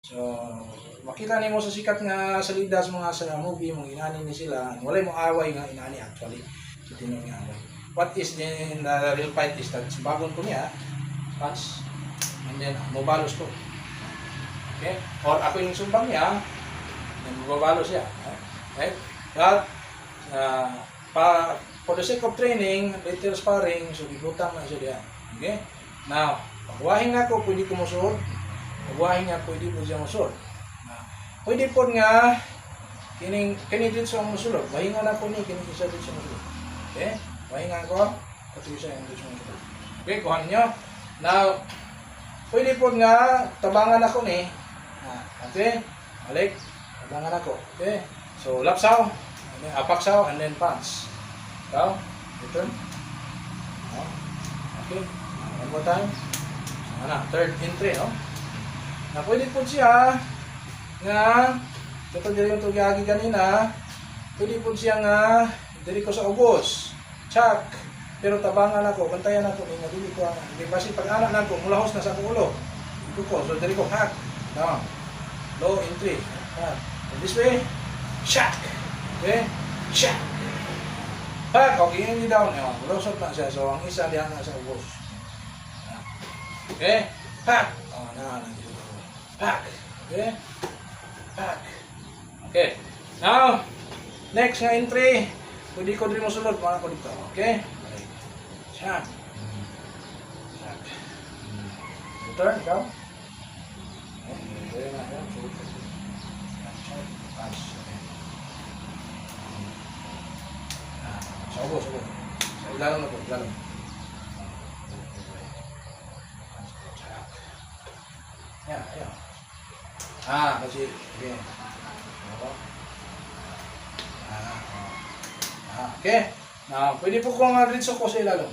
So, makita nimo sa sikat nga salida sa mga sa movie mong inani ni sila, walay mo away nga inani actually. So tinong nga away. What is the real fight is that bagon ko niya, punch, and then mabalos ko. Okay? Or ako yung sumbang niya, then mababalos siya. Right? But, for the sake of training, later sparring, so ibutang na siya diyan. Okay? Now, pagwahin nga ko, pwede ko musuod. Pagwahin nga, pwede po siya musuod. Pwede po nga, kini dito sa musulod. Wahinga na po ni, kini isa dito sa musulod. Okay? Wahinga ko, pati isa yung dito sa musulod. Okay, kuhan nyo. Now, pwede po nga, tabangan ako ni. Okay? Balik. Tabangan ako. Okay? So, lapsaw, and then apaksaw, and then punch. Ikaw, return. Okay. One more time. Third entry, no? Na pwede po siya nga, ito dili yung tugagi kanina, pwede po siya nga, dili ko sa ubos, chak, pero tabangan ako, bantayan ako, nga dili ko, hindi basi pag-anak na ako, mulahos na sa ulo, ito ko, so dili ko, hack, down, low entry, hack, and this way, chak, okay, chak, hack, okay, hindi down, mulusot na siya, so ang isa diyan na sa ubos, okay, hack, hack, okay, hack. Okay. Now, next nga entry, pwede ko din mo sulod, mga ko dito. Okay? Shot. Shot. Return, ikaw. Okay, na yan. Sulod. Shot. Pass. Okay. Sa ubo. Sa ilalim na po, ilalim. Yan. Kasi, okay. Okay. Now, pwede po kong rinso ko sa ilalim.